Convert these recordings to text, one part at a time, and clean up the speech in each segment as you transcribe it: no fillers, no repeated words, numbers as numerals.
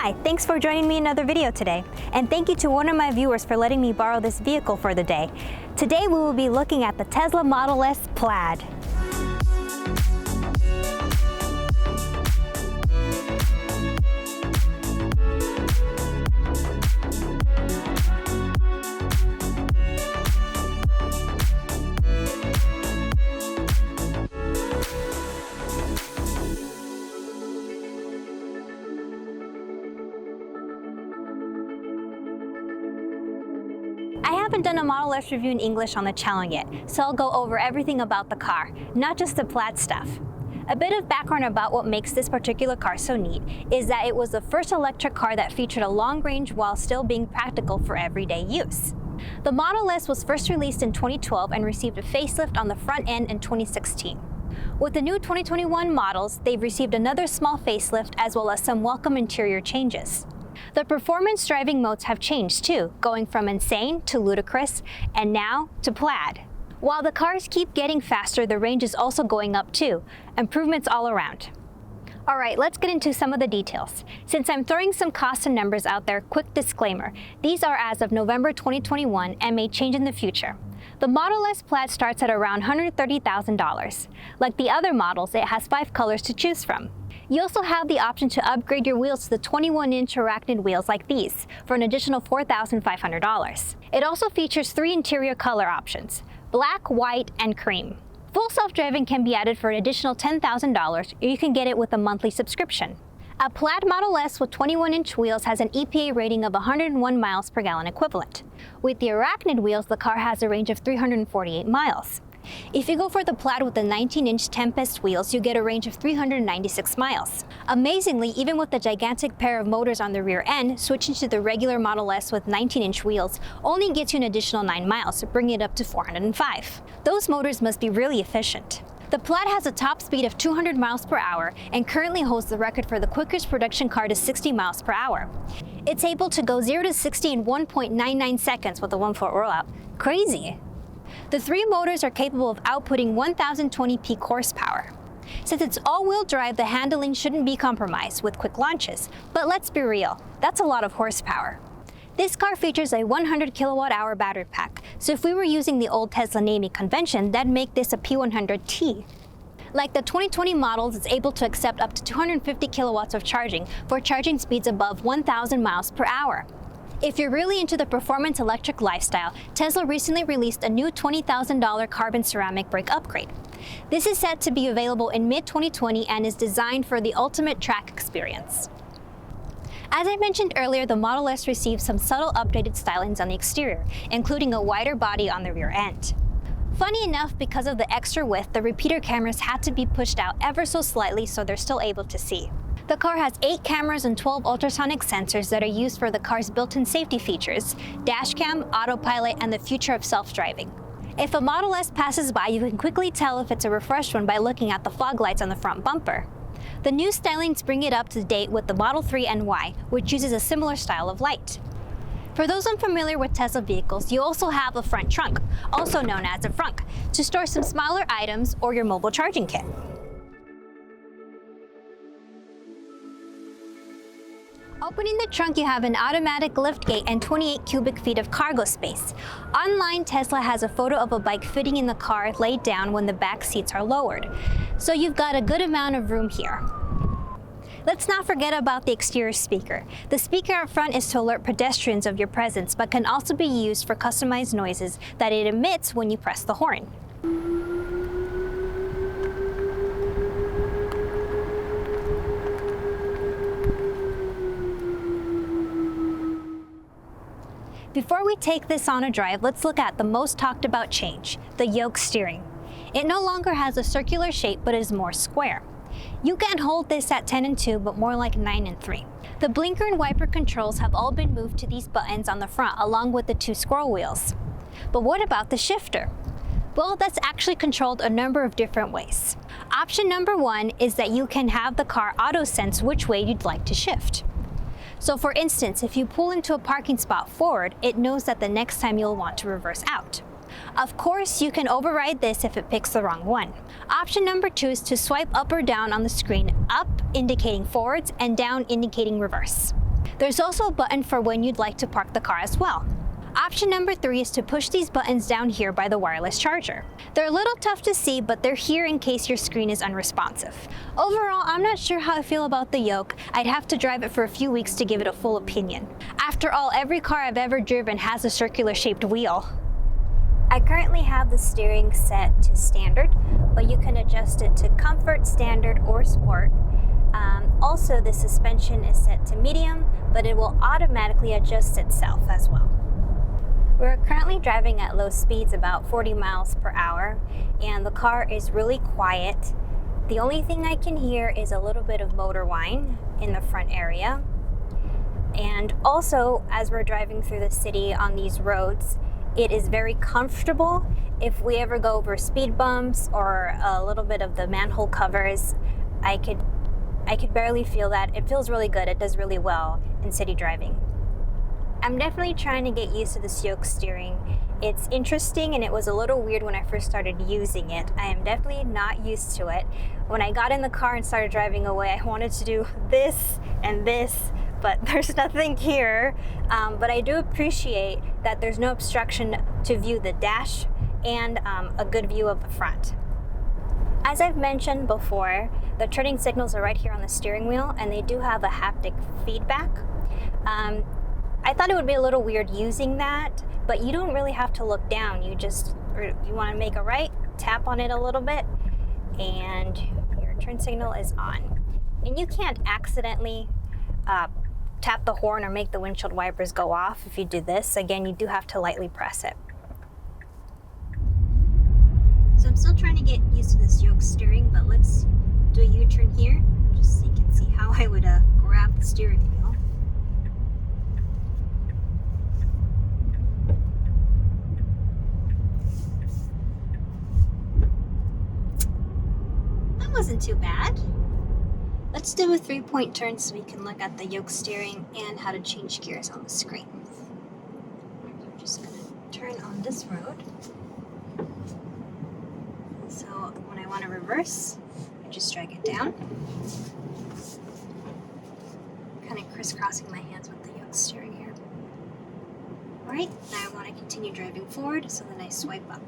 Hi, thanks for joining me in another video today. And thank you to one of my viewers for letting me borrow this vehicle for the day. Today we will be looking at the Tesla Model S Plaid. I haven't done a Model S review in English on the channel yet, so I'll go over everything about the car, not just the Plaid stuff. A bit of background about what makes this particular car so neat is that it was the first electric car that featured a long range while still being practical for everyday use. The Model S was first released in 2012 and received a facelift on the front end in 2016. With the new 2021 models, they've received another small facelift as well as some welcome interior changes. The performance driving modes have changed too, going from insane to ludicrous, and now to Plaid. While the cars keep getting faster, the range is also going up too. Improvements all around. Alright, let's get into some of the details. Since I'm throwing some costs and numbers out there, quick disclaimer. These are as of November 2021 and may change in the future. The Model S Plaid starts at around $130,000. Like the other models, it has 5 colors to choose from. You also have the option to upgrade your wheels to the 21-inch arachnid wheels like these for an additional $4,500. It also features 3 interior color options: black, white, and cream. Full self-driving can be added for an additional $10,000, or you can get it with a monthly subscription. A Plaid Model S with 21-inch wheels has an EPA rating of 101 miles per gallon equivalent. With the arachnid wheels, the car has a range of 348 miles. If you go for the Plaid with the 19-inch Tempest wheels, you get a range of 396 miles. Amazingly, even with the gigantic pair of motors on the rear end, switching to the regular Model S with 19-inch wheels only gets you an additional 9 miles, bringing it up to 405. Those motors must be really efficient. The Plaid has a top speed of 200 miles per hour and currently holds the record for the quickest production car to 60 miles per hour. It's able to go 0 to 60 in 1.99 seconds with a 1-foot rollout. Crazy! The 3 motors are capable of outputting 1020 peak horsepower. Since it's all-wheel drive, the handling shouldn't be compromised with quick launches, but let's be real, that's a lot of horsepower. This car features a 100 kilowatt-hour battery pack, so if we were using the old Tesla naming convention, that'd make this a P100T. Like the 2020 models, it's able to accept up to 250 kilowatts of charging for charging speeds above 1,000 miles per hour. If you're really into the performance electric lifestyle, Tesla recently released a new $20,000 carbon ceramic brake upgrade. This is set to be available in mid-2020 and is designed for the ultimate track experience. As I mentioned earlier, the Model S received some subtle updated stylings on the exterior, including a wider body on the rear end. Funny enough, because of the extra width, the repeater cameras had to be pushed out ever so slightly so they're still able to see. The car has 8 cameras and 12 ultrasonic sensors that are used for the car's built-in safety features: dashcam, autopilot, and the future of self-driving. If a Model S passes by, you can quickly tell if it's a refreshed one by looking at the fog lights on the front bumper. The new stylings bring it up to date with the Model 3 and Y, which uses a similar style of light. For those unfamiliar with Tesla vehicles, you also have a front trunk, also known as a frunk, to store some smaller items or your mobile charging kit. Opening the trunk, you have an automatic liftgate and 28 cubic feet of cargo space. Online, Tesla has a photo of a bike fitting in the car laid down when the back seats are lowered. So you've got a good amount of room here. Let's not forget about the exterior speaker. The speaker up front is to alert pedestrians of your presence, but can also be used for customized noises that it emits when you press the horn. Before we take this on a drive, let's look at the most talked about change, the Yoke steering. It no longer has a circular shape, but is more square. You can't hold this at 10 and 2, but more like 9 and 3. The blinker and wiper controls have all been moved to these buttons on the front, along with the 2 scroll wheels. But what about the shifter? Well, that's actually controlled a number of different ways. Option number 1 is that you can have the car auto-sense which way you'd like to shift. So for instance, if you pull into a parking spot forward, it knows that the next time you'll want to reverse out. Of course, you can override this if it picks the wrong one. Option number 2 is to swipe up or down on the screen, up indicating forwards and down indicating reverse. There's also a button for when you'd like to park the car as well. Option number 3 is to push these buttons down here by the wireless charger. They're a little tough to see, but they're here in case your screen is unresponsive. Overall, I'm not sure how I feel about the Yoke. I'd have to drive it for a few weeks to give it a full opinion. After all, every car I've ever driven has a circular shaped wheel. I currently have the steering set to standard, but you can adjust it to comfort, standard, or sport. Also, the suspension is set to medium, but it will automatically adjust itself as well. We're currently driving at low speeds, about 40 miles per hour, and the car is really quiet. The only thing I can hear is a little bit of motor whine in the front area. And also, as we're driving through the city on these roads, it is very comfortable. If we ever go over speed bumps or a little bit of the manhole covers, I could barely feel that. It feels really good. It does really well in city driving. I'm definitely trying to get used to this Yoke steering. It's interesting, and it was a little weird when I first started using it. I am definitely not used to it. When I got in the car and started driving away, I wanted to do this and this, but there's nothing here. But I do appreciate that there's no obstruction to view the dash and a good view of the front. As I've mentioned before, the turning signals are right here on the steering wheel, and they do have a haptic feedback. I thought it would be a little weird using that, but you don't really have to look down. You want to make a right, tap on it a little bit, and your turn signal is on. And you can't accidentally tap the horn or make the windshield wipers go off if you do this. Again, you do have to lightly press it. So I'm still trying to get used to this Yoke steering, but let's do a U-turn here, just so you can see how I would grab the steering wheel. Wasn't too bad. Let's do a 3-point turn so we can look at the Yoke steering and how to change gears on the screen. I'm just going to turn on this road. So when I want to reverse, I just drag it down. Kind of crisscrossing my hands with the Yoke steering here. Alright, now I want to continue driving forward, so then I swipe up.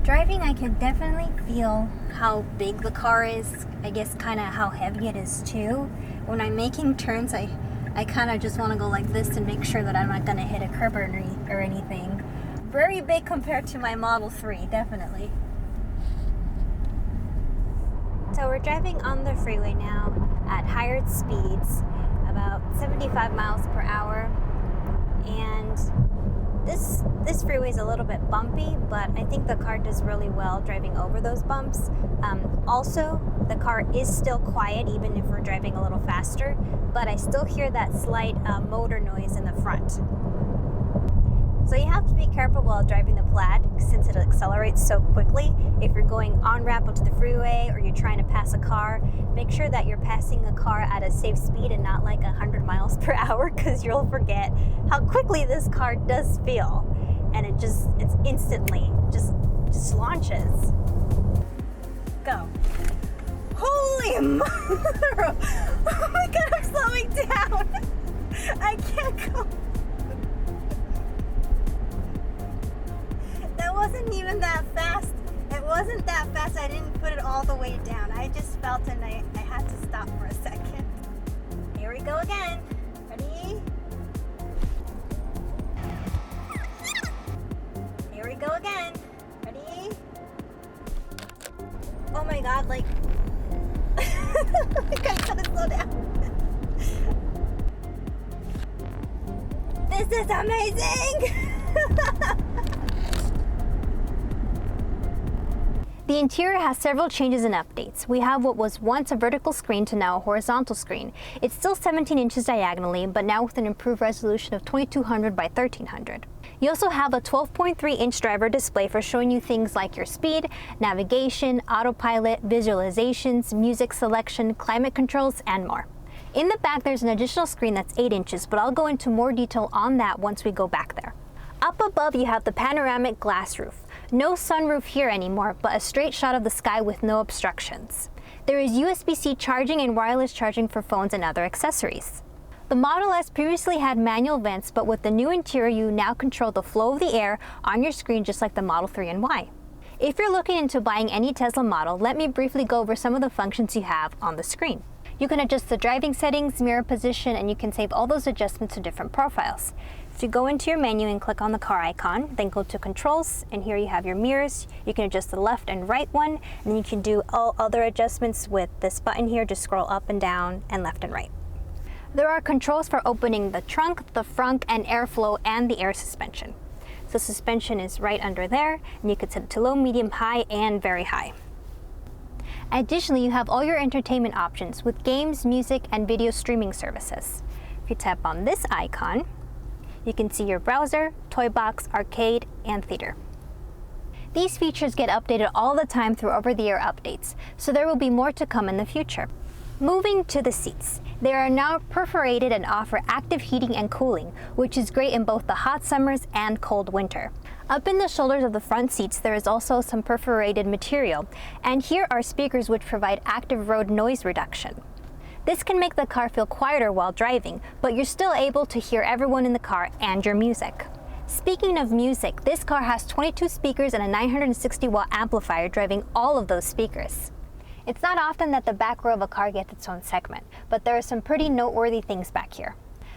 Driving, I can definitely feel how big the car is. I guess kind of how heavy it is too. When I'm making turns, I kind of just want to go like this and make sure that I'm not going to hit a curb or anything. Very big compared to my Model 3, definitely. So we're driving on the freeway now at higher speeds, about 75 miles per hour. And this freeway is a little bit bumpy, but I think the car does really well driving over those bumps. Also, the car is still quiet even if we're driving a little faster, but I still hear that slight motor noise in the front. So you have to be careful while driving the Plaid since it accelerates so quickly. If you're going on ramp onto the freeway or you're trying to pass a car, make sure that you're passing a car at a safe speed and not like 100 miles per hour, because you'll forget how quickly this car does feel. And it's instantly just launches. Go. Holy mother! Oh my god, I'm slowing down! I can't go. That wasn't even that fast. It wasn't that fast. I didn't put it all the way down. I just felt it and I had to stop for a second. Here we go again. Ready? Here we go again. Ready? Oh my god, like I gotta slow down. This is amazing! The interior has several changes and updates. We have what was once a vertical screen to now a horizontal screen. It's still 17 inches diagonally, but now with an improved resolution of 2200 by 1300. You also have a 12.3-inch driver display for showing you things like your speed, navigation, autopilot, visualizations, music selection, climate controls, and more. In the back, there's an additional screen that's 8 inches, but I'll go into more detail on that once we go back there. Up above, you have the panoramic glass roof. No sunroof here anymore, but a straight shot of the sky with no obstructions. There is USB-C charging and wireless charging for phones and other accessories. The Model S previously had manual vents, but with the new interior, you now control the flow of the air on your screen just like the Model 3 and Y. If you're looking into buying any Tesla model, let me briefly go over some of the functions you have on the screen. You can adjust the driving settings, mirror position, and you can save all those adjustments to different profiles. If you go into your menu and click on the car icon, then go to controls, and here you have your mirrors. You can adjust the left and right one, and then you can do all other adjustments with this button here. Just scroll up and down and left and right. There are controls for opening the trunk, the frunk, and airflow, and the air suspension. So suspension is right under there, and you can set it to low, medium, high, and very high. Additionally, you have all your entertainment options with games, music, and video streaming services. If you tap on this icon, you can see your browser, toy box, arcade, and theater. These features get updated all the time through over-the-air updates, so there will be more to come in the future. Moving to the seats. They are now perforated and offer active heating and cooling, which is great in both the hot summers and cold winter. Up in the shoulders of the front seats, there is also some perforated material, and here are speakers which provide active road noise reduction. This can make the car feel quieter while driving, but you're still able to hear everyone in the car and your music. Speaking of music, this car has 22 speakers and a 960-watt amplifier driving all of those speakers. It's not often that the back row of a car gets its own segment, but there are some pretty noteworthy things back here.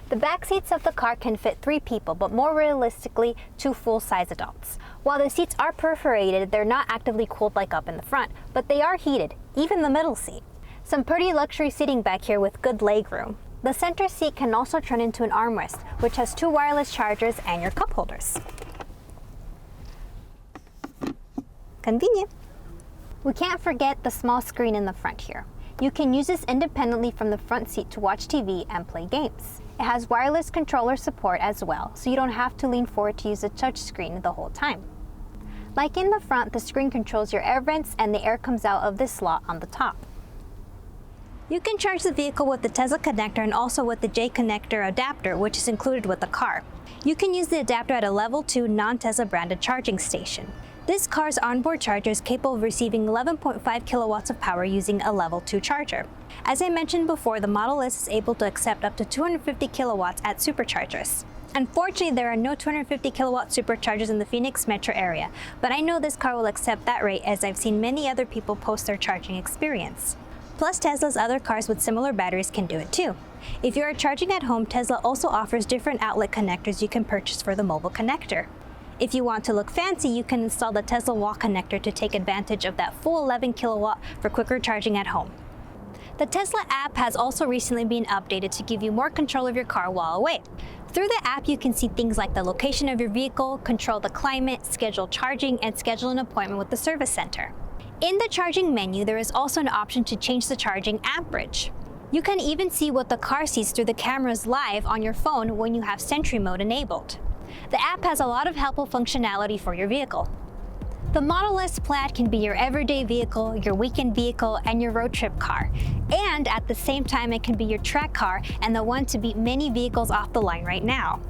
The back seats of the car can fit 3 people, but more realistically, 2 full-size adults. While the seats are perforated, they're not actively cooled like up in the front, but they are heated, even the middle seat. Some pretty luxury seating back here with good leg room. The center seat can also turn into an armrest, which has 2 wireless chargers and your cup holders. Convenient. We can't forget the small screen in the front here. You can use this independently from the front seat to watch TV and play games. It has wireless controller support as well, so you don't have to lean forward to use the touch screen the whole time. Like in the front, the screen controls your air vents and the air comes out of this slot on the top. You can charge the vehicle with the Tesla connector and also with the J connector adapter, which is included with the car. You can use the adapter at a level 2 non-Tesla branded charging station. This car's onboard charger is capable of receiving 11.5 kilowatts of power using a level 2 charger. As I mentioned before, the Model S is able to accept up to 250 kilowatts at superchargers. Unfortunately, there are no 250 kilowatt superchargers in the Phoenix metro area, but I know this car will accept that rate as I've seen many other people post their charging experience. Plus, Tesla's other cars with similar batteries can do it too. If you are charging at home, Tesla also offers different outlet connectors you can purchase for the mobile connector. If you want to look fancy, you can install the Tesla wall connector to take advantage of that full 11 kilowatt for quicker charging at home. The Tesla app has also recently been updated to give you more control of your car while away. Through the app, you can see things like the location of your vehicle, control the climate, schedule charging, and schedule an appointment with the service center. In the charging menu, there is also an option to change the charging amperage. You can even see what the car sees through the cameras live on your phone when you have Sentry mode enabled. The app has a lot of helpful functionality for your vehicle. The Model S Plaid can be your everyday vehicle, your weekend vehicle, and your road trip car. And at the same time, it can be your track car and the one to beat many vehicles off the line right now.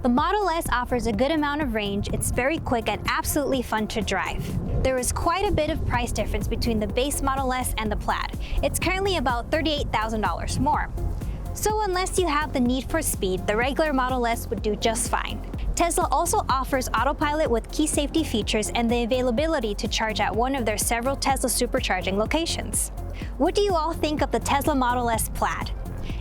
The Model S offers a good amount of range, it's very quick and absolutely fun to drive. There is quite a bit of price difference between the base Model S and the Plaid. It's currently about $38,000 more. So unless you have the need for speed, the regular Model S would do just fine. Tesla also offers autopilot with key safety features and the availability to charge at one of their several Tesla supercharging locations. What do you all think of the Tesla Model S Plaid?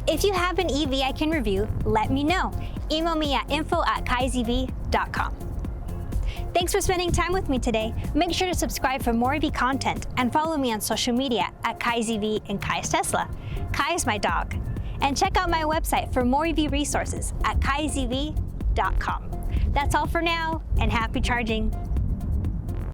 If you have an EV I can review, let me know. Email me at info@kaizv.com. Thanks for spending time with me today. Make sure to subscribe for more EV content and follow me on social media at KaiZV and Kai's Tesla. Kai is my dog. And check out my website for more EV resources at kaizv.com. That's all for now, and happy charging.